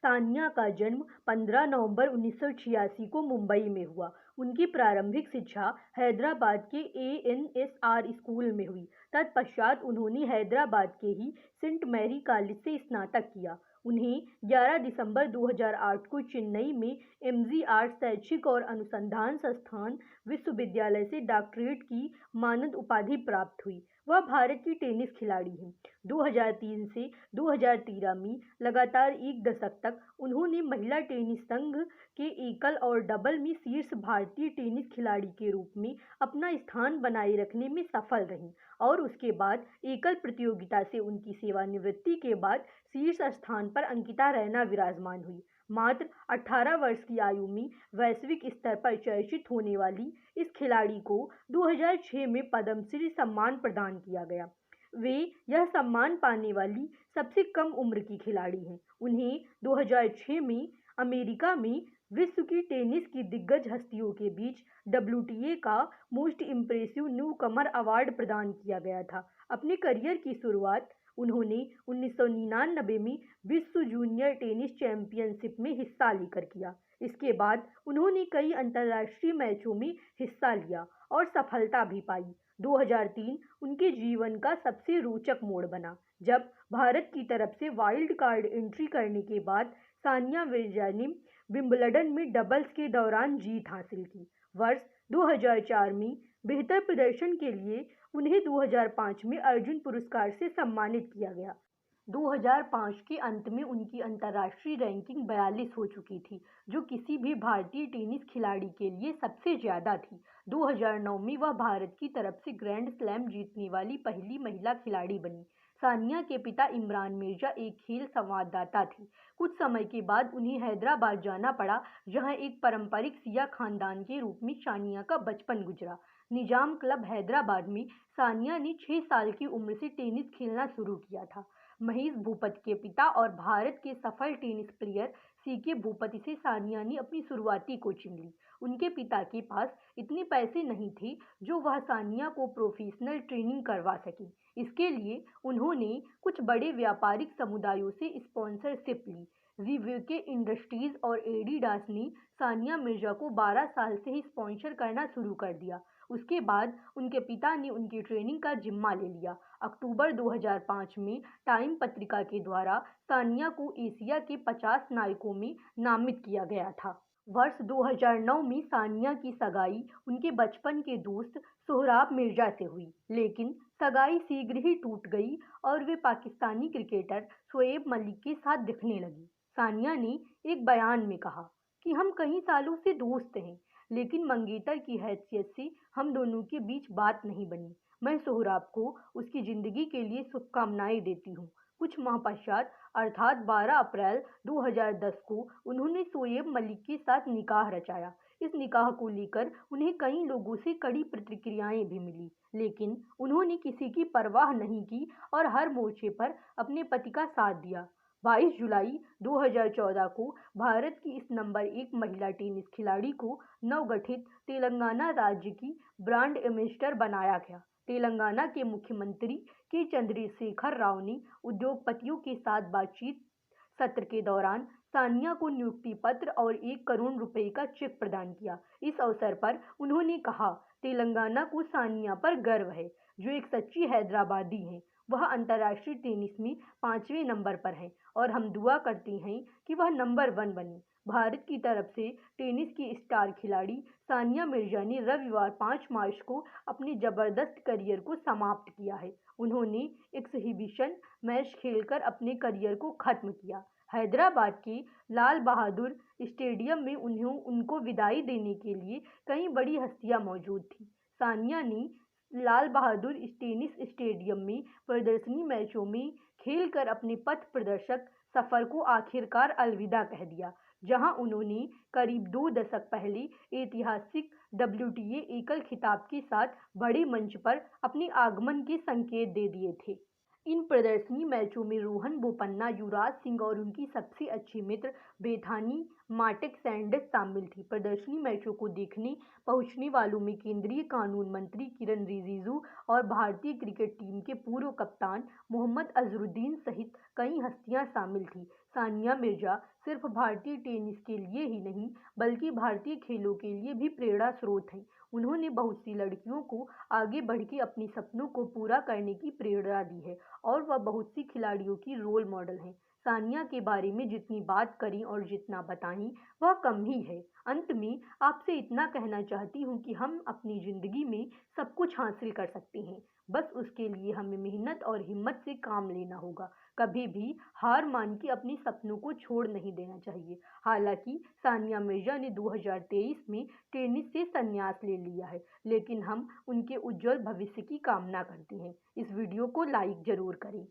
सानिया का जन्म 15 नवंबर 1986 को मुंबई में हुआ। उनकी प्रारंभिक शिक्षा हैदराबाद के ANSR स्कूल में हुई। तत्पश्चात उन्होंने हैदराबाद के ही सेंट मैरी कॉलेज से स्नातक किया। उन्हें 11 दिसंबर 2008 को चेन्नई में MGR शैक्षिक और अनुसंधान संस्थान विश्वविद्यालय से डॉक्टरेट की मानद उपाधि प्राप्त हुई। वह भारत की टेनिस खिलाड़ी हैं। 2003 से 2013 में लगातार एक दशक तक उन्होंने महिला टेनिस संघ के एकल और डबल में शीर्ष भारतीय टेनिस खिलाड़ी के रूप में अपना स्थान बनाए रखने में सफल रहीं और उसके बाद एकल प्रतियोगिता से उनकी सेवानिवृत्ति के बाद शीर्ष स्थान पर अंकिता रैना विराजमान हुई। मात्र 18 वर्ष की आयु में वैश्विक स्तर पर चर्चित होने वाली इस खिलाड़ी को 2006 में पद्मश्री सम्मान प्रदान किया गया। वे यह सम्मान पाने वाली सबसे कम उम्र की खिलाड़ी हैं। उन्हें 2006 में अमेरिका में विश्व की टेनिस की दिग्गज हस्तियों के बीच WTA का मोस्ट इम्प्रेसिव न्यूकमर अवार्ड प्रदान किया गया था। अपने करियर की शुरुआत उन्होंने 1999 में विश्व जूनियर टेनिस चैंपियनशिप में हिस्सा लेकर किया। इसके बाद उन्होंने कई अंतर्राष्ट्रीय मैचों में हिस्सा लिया और सफलता भी पाई। 2003 उनके जीवन का सबसे रोचक मोड़ बना, जब भारत की तरफ से वाइल्ड कार्ड एंट्री करने के बाद सानिया मिर्जा ने विंबलडन में डबल्स के दौरान जीत हासिल की। वर्ष 2004 में बेहतर प्रदर्शन के लिए उन्हें 2005 में अर्जुन पुरस्कार से सम्मानित किया गया। 2005 के अंत में उनकी अंतर्राष्ट्रीय रैंकिंग 42 हो चुकी थी, जो किसी भी भारतीय टेनिस खिलाड़ी के लिए सबसे ज़्यादा थी। 2009 में वह भारत की तरफ से ग्रैंड स्लैम जीतने वाली पहली महिला खिलाड़ी बनी। सानिया के पिता इमरान मिर्जा एक खेल संवाददाता थे। कुछ समय के बाद उन्हें हैदराबाद जाना पड़ा, जहां एक पारंपरिक सिया खानदान के रूप में सानिया का बचपन गुजरा। निजाम क्लब हैदराबाद में सानिया ने 6 साल की उम्र से टेनिस खेलना शुरू किया था। महेश भूपति के पिता और भारत के सफल टेनिस प्लेयर CK भूपति से सानिया ने अपनी शुरुआती कोचिंग ली। उनके पिता के पास इतने पैसे नहीं थे जो वह सानिया को प्रोफेशनल ट्रेनिंग करवा सकें। इसके लिए उन्होंने कुछ बड़े व्यापारिक समुदायों से स्पॉन्सरशिप ली। रिवेके इंडस्ट्रीज और एडिडास ने सानिया मिर्जा को 12 साल से ही स्पॉन्सर करना शुरू कर दिया। उसके बाद उनके पिता ने उनकी ट्रेनिंग का जिम्मा ले लिया। अक्टूबर 2005 में टाइम पत्रिका के द्वारा सानिया को एशिया के 50 नायकों में नामित किया गया था। वर्ष 2009 में सानिया की सगाई उनके बचपन के दोस्त सोहराब मिर्जा से हुई, लेकिन सगाई शीघ्र ही टूट गई और वे पाकिस्तानी क्रिकेटर शोएब मलिक के साथ दिखने लगी। सानिया ने एक बयान में कहा कि हम कई सालों से दोस्त हैं, लेकिन मंगेतर की हैसियत से हम दोनों के बीच बात नहीं बनी। मैं सोहराब को उसकी ज़िंदगी के लिए शुभकामनाएं देती हूँ। कुछ माह पश्चात अर्थात 12 अप्रैल 2010 को उन्होंने शोएब मलिक के साथ निकाह रचाया। इस निकाह को लेकर उन्हें कई लोगों से कड़ी प्रतिक्रियाएं भी मिली, लेकिन उन्होंने किसी की परवाह नहीं की और हर मोर्चे पर अपने पति का साथ दिया। 22 जुलाई 2014 को भारत की इस नंबर 1 महिला टेनिस खिलाड़ी को नवगठित तेलंगाना राज्य की ब्रांड एम्बेसडर बनाया गया। तेलंगाना के मुख्यमंत्री के चंद्रशेखर राव ने उद्योगपतियों के साथ बातचीत सत्र के दौरान सानिया को नियुक्ति पत्र और 1 करोड़ रुपए का चेक प्रदान किया। इस अवसर पर उन्होंने कहा, तेलंगाना को सानिया पर गर्व है, जो एक सच्ची हैदराबादी हैं। वह अंतर्राष्ट्रीय टेनिस में 5वें नंबर पर हैं और हम दुआ करते हैं कि वह नंबर 1 बने। भारत की तरफ से टेनिस की स्टार खिलाड़ी सानिया मिर्जा ने रविवार 5 मार्च को अपने जबरदस्त करियर को समाप्त किया है। उन्होंने एक्सहिबिशन मैच खेलकर अपने करियर को खत्म किया। हैदराबाद के लाल बहादुर स्टेडियम में उनको विदाई देने के लिए कई बड़ी हस्तियां मौजूद थीं। सानिया ने लाल बहादुर टेनिस स्टेडियम में प्रदर्शनी मैचों में खेलकर अपने पथ प्रदर्शक सफर को आखिरकार अलविदा कह दिया, जहां उन्होंने करीब 2 दशक पहले ऐतिहासिक WTA एकल खिताब के साथ बड़े मंच पर अपने आगमन के संकेत दे दिए थे। इन प्रदर्शनी मैचों में रोहन बोपन्ना, युवराज सिंह और उनकी सबसे अच्छी मित्र बेथानी माटेक सैंडस शामिल थी। प्रदर्शनी मैचों को देखने पहुंचने वालों में केंद्रीय कानून मंत्री किरण रिजिजू और भारतीय क्रिकेट टीम के पूर्व कप्तान मोहम्मद अजहरुद्दीन सहित कई हस्तियां शामिल थीं। सानिया मिर्जा सिर्फ भारतीय टेनिस के लिए ही नहीं बल्कि भारतीय खेलों के लिए भी प्रेरणा स्रोत हैं। उन्होंने बहुत सी लड़कियों को आगे बढ़ के अपने सपनों को पूरा करने की प्रेरणा दी है और वह बहुत सी खिलाड़ियों की रोल मॉडल हैं। सानिया के बारे में जितनी बात करें और जितना बताएं वह कम ही है। अंत में आपसे इतना कहना चाहती हूँ कि हम अपनी ज़िंदगी में सब कुछ हासिल कर सकते हैं, बस उसके लिए हमें मेहनत और हिम्मत से काम लेना होगा। कभी भी हार मान के अपने सपनों को छोड़ नहीं देना चाहिए। हालांकि सानिया मिर्जा ने 2023 में टेनिस से संन्यास ले लिया है, लेकिन हम उनके उज्जवल भविष्य की कामना करते हैं। इस वीडियो को लाइक ज़रूर करें।